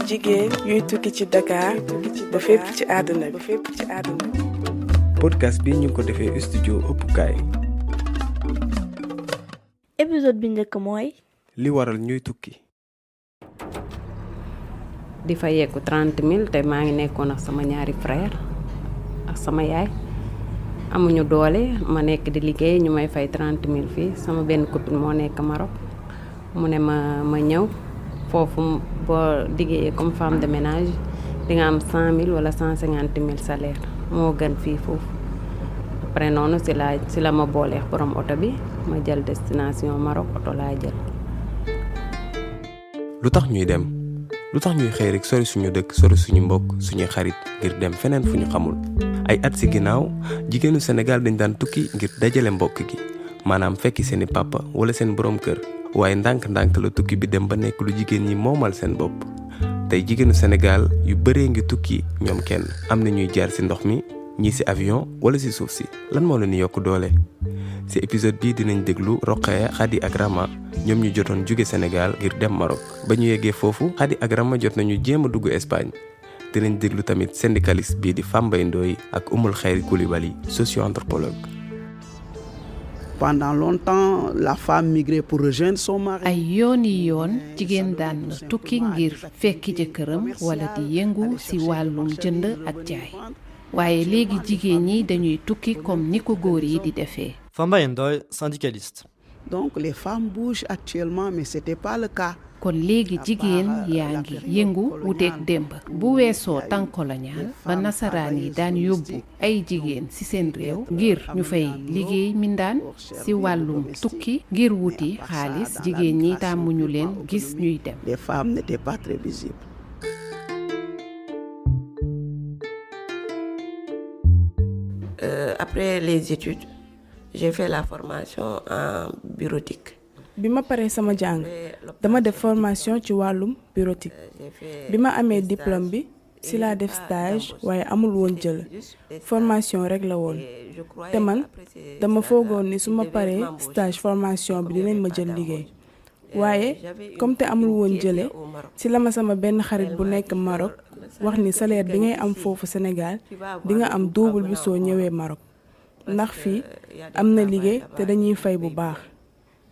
jigéen yuy tukki ci Dakar ba fépp ci àdduna bi. podcast bi ñu ngi ko defee studio ëppukaay. épisode bi njëkk mooy li waral ñuy tukki. di fa yeeku 30 000 te maa ngi nekkoon ak sama ñaari frère ak sama yaay amuñu doole ma nekk di liggéey ñu may fay 30 000 fii sama benn copine moo nekk Maroc mu ne ma ñëw foofu boo liggéeyee comme femme de ménage di nga am 100 000 wala 150 000 salaire moo gën fii foofu. après noonu si la ma booleex borom oto bi ma jël destination Maroc oto laa jël. lu tax ñuy dem lu tax ñuy xëy rek sori suñu dëkk sori suñu mbokk suñuy xarit ngir dem feneen fu ñu xamul. ay at si ginnaaw jigéenu Sénégal dañ daan tukki ngir dajale mbokk gi maanaam fekki seeni papa wala seen borom kër waaye ndànk-ndànk la tukki bi dem ba nekk lu jigéen ñi moomal seen bopp. tey jigéenu Sénégal yu bëree ngi tukki ñoom kenn am na ñuy jaar si ndox mi ñii si avion wala si suuf si lan moo leen yokk doole. si épisode bii dinañ déglu Rokhaya Khady ak Rama ñoom ñu jotoon jóge Sénégal ngir dem Maroc ba ñu yeggee foofu Khady ak Rama jot nañu jéem a dugg Espagne. dinañ déglu tamit syndicaliste bii di Fambaye Ndoye ak Oumoul Khayri Coulibaly socio-anthropologue. Pendant longtemps la femme migrait pour rejoindre son mari. ay yooni yoon jigéen daan na tukki ngir fekki jëkkëram wala di yëngu ci wàllum jënd ak jaay waaye léegi jigéen ñi dañuy tukki comme ni ko góor yi di defee. Fambaye Ndoye, syndicaliste. Donc les femmes bougent actuellement mais c'était pas le cas. kon léegi jigéen yaa ngi yëngu wuteeg démb bu weesoo temps colonial ba nasaraan yi daan yóbbu ay jigéen ci seen réew ngir ñu fay liggéey mindaan ci wàllum tukki ngir wuti xaalis jigéen ñi tàmmuñu leen gis ñuy dem. Les femmes n'étaient pas très visibles. Après les études, j'ai fait la formation en bureautique. bi ma paree sama jàng dama def formation ci wàllum bureautique bi ma amee diplôme bi ci laa def stage waaye amul woon jël formation rek la woon te man dama foogoon ni su ma paree stage formation bi dinañ ma jël liggéey waaye comme te amul woon jële ci la ma sama benn xarit bu nekk Maroc wax ni salaire bi ngay am foofu Sénégal di nga am double bi soo ñëwee Maroc ndax fii am na liggéey te dañuy fay bu baax.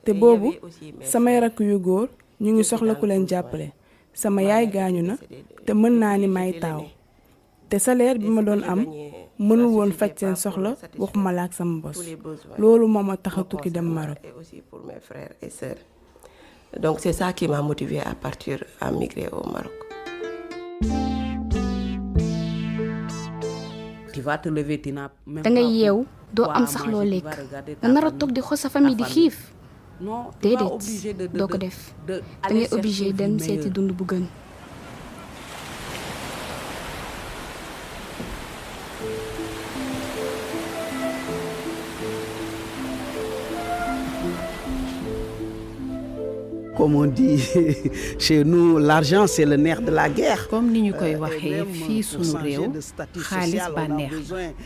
te boobu samay rakk yu góor ñu ngi soxla ku leen jàppale sama yaay gaañu na te mën naa ni may taaw te salaire bi ma doon am mënul woon faj seen soxla waxuma la ak sama bos loolu moo ma tax a tukki dem Maroc. Donc c'est ça qui m'a motivée à partir à migrer au Maroc. da ngay yeew doo am sax loo lekk nga nar a toog di xool sa famille di xiif. déedéet doo ko def da ngay obligé dem seeti dund bu gën. Comme on dit chez nous, l'argent c'est le nerf de la guerre. comme ni ñu koy waxee fii sunu réew xaalis bànneex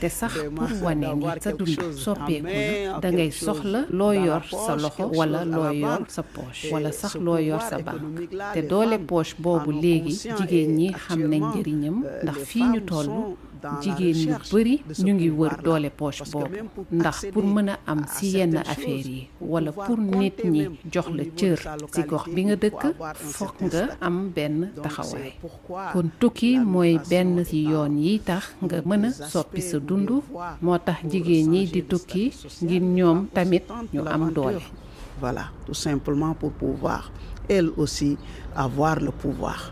te sax pour wane ni sa dund soppeeku na da ngay soxla loo yor sa loxo wala loo yor sa poche wala sax loo yor sa banque te doole poche boobu léegi jigéen ñi xam nañ njëriñam ndax fii ñu toll jigéen ñu bari ñu ngi wër doole poche boobu ndax pour mën a am ci yenn affaires yi wala pour nit ñi jox la cër ci gox bi nga dëkk fokk nga am benn taxawaay kon tukki mooy benn ci yoon yi tax nga mën a soppi sa dund moo tax jigéen ñi di tukki ngir ñoom tamit ñu am doole. Voilà, tout simplement pour pouvoir elles aussi avoir le pouvoir.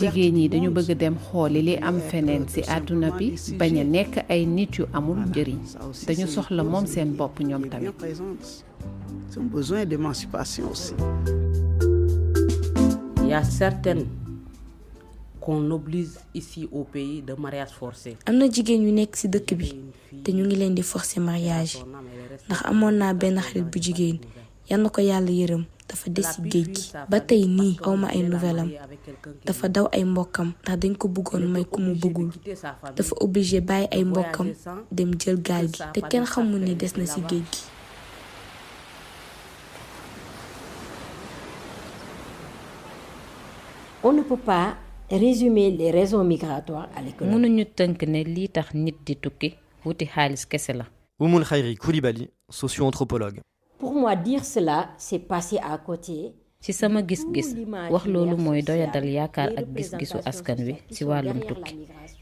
jigéen ñi dañu bëgg dem xooli li am feneen ci àdduna bi bañ a nekk ay nit yu amul njëriñ dañu soxla moom seen bopp ñoom tamit. C'est un besoin d'émancipation aussi. Il y a certaines qu'on oblige ici au pays de mariage forcé. am na jigéen yu nekk ci dëkk bi te ñu ngi leen di forcer mariage ndax amoon naa benn xarit bu jigéen yal na ko yàlla yërëm dafa des ci géej gi ba tey nii awma ay nouvelle am dafa daw ay mbokkam ndax dañ ko bëggoon may ku mu bëggul dafa obligé bàyyi ay mbokkam dem jël gaal gi te kenn xamul ni des na ci géej gi. On ne peut pas résumer les raisons migratoires à l'économie. mënuñu tënk ne lii tax nit di tukki wuti xaalis kese la. Oumoul Khayri Koulibaly, socio-anthropologue. Pour moi, dire cela, c'est passer à côté. ci sama gis-gis wax loolu mooy doyadal yaakaar ak gis-gisu askan wi ci wàllum tukki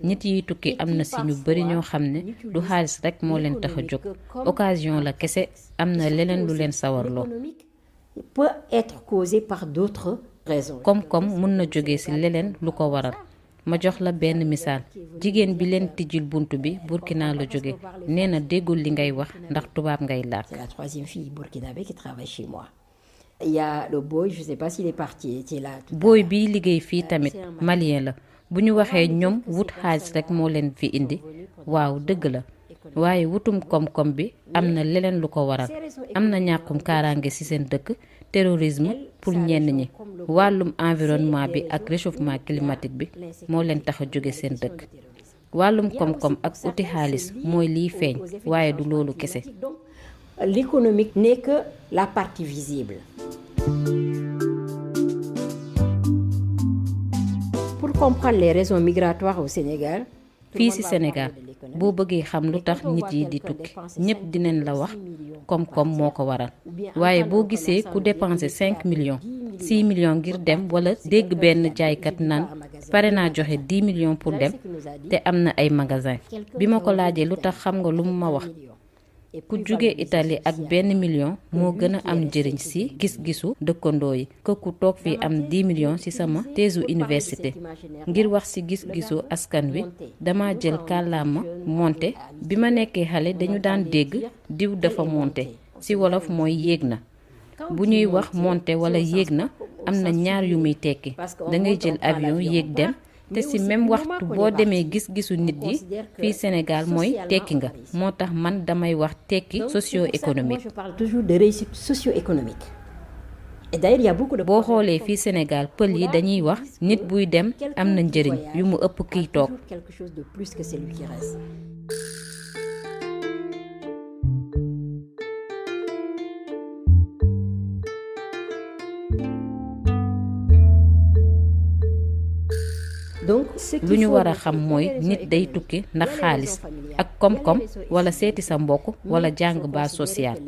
nit yi tukki am na ci ñu bari ñoo xam ne du xaalis rekk moo leen tax a jóg occasion la kese am na leneen lu leen sawarloo. peut être causé par d'autres raisons. koom-koom mun na jóge ci leneen lu ko waral ma jox la benn misaal jigéen bi leen tijjul bunt bi Burkina la jóge nee na déggul li ngay wax ndax tubaab ngay làkk. C'est la troisième fille burkinabé qui travaille chez moi. Il y a le boy, je sais pas s'il est parti, était là. boy bi liggéey fii tamit malien la bu ñu waxee ñoom wut xaalis rekk moo leen fi indi waaw dëgg la waaye wutum koom-koom bi am na leneen lu ko waral am na ñàkkum kaaraange ci seen dëkk terrorisme pour ñenn ñi wàllum environnement bi ak réchauffement climatique bi moo leen tax a jóge seen dëkk wàllum koom-koom ak uti xaalis mooy liy feeñ waaye du loolu kese. L'économique n'est que la partie visible. Pour comprendre les raisons migratoires au Sénégal, fii ci Sénégal boo bëggee xam lu tax nit yi di tukki ñépp dinañ la wax koom-koom moo ko waral waaye boo gisee ku dépensé 5 millions 6 millions ngir dem wala dégg benn jaaykat naan pare naa joxe 10 millions pour dem te am na ay magasin bi ma ko laajee lu tax xam nga lu mu ma wax ku jóge Italie ak benn million moo gën a am njëriñ ci gis-gisu dëkkandoo yi que ku toog fii am 10 millions ci sama teesu université ngir wax ci gis-gisu askan wi dama jël kàllaama monte bi ma nekkee xale dañu daan dégg diw dafa monte ci wolof mooy yéeg na bu ñuy wax monte wala yéeg na am na ñaar yu muy tekki dangay jël avion yéeg dem te ci même waxtu boo demee gis-gisu nit yi fii Sénégal mooy tekki nga moo tax man damay wax tekki socio-économique. Je parle toujours de réussite socio-économique. Et d'ailleurs, il y a beaucoup de boo xoolee fii Sénégal pël yi dañuy wax nit buy dem am na njëriñ yu mu ëpp kiy toog. quelque chose de plus que celui qui reste. lu ñu war a xam mooy nit day tukki ndax xaalis ak koom-koom wala seeti sa mbokk wala jàng base sociale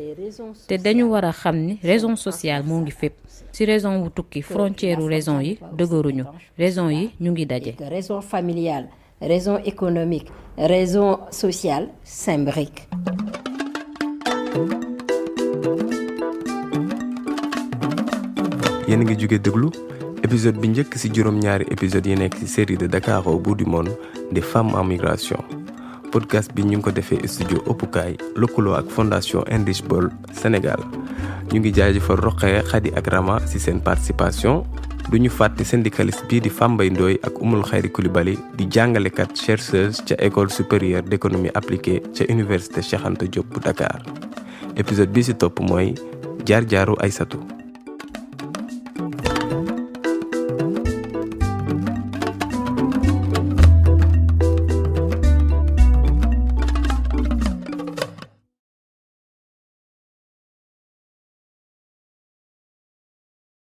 te dañu war a xam ni raison sociale moo ngi fépp ci raison wu tukki frontière u raison yi dëgëruñu raison yi ñu ngi daje. Raison familiale, raison économique, raison sociale s'imbriquent. yéen a ngi jóge déglu épisode bi njëkk ci juróom-ñaari épisode yi nekk ci série de Dakar au bout du monde des femmes en migration podcast bi ñu ngi ko defee studio Opukaay lëkkaloo ak fondation Enrich Bol Sénégal ñu ngi jaajëfal Rokhaya Khady ak Rama ci seen participation du ñu fàtte syndicaliste bii di Fambaye Ndoye ak Oumoul Khayri Koulibaly di jàngalekat chercheuse ca école supérieure d'économie appliquée ca université Cheikh Anta Diop bu Dakar épisode bi ci topp mooy jaar-jaaru Aïssatou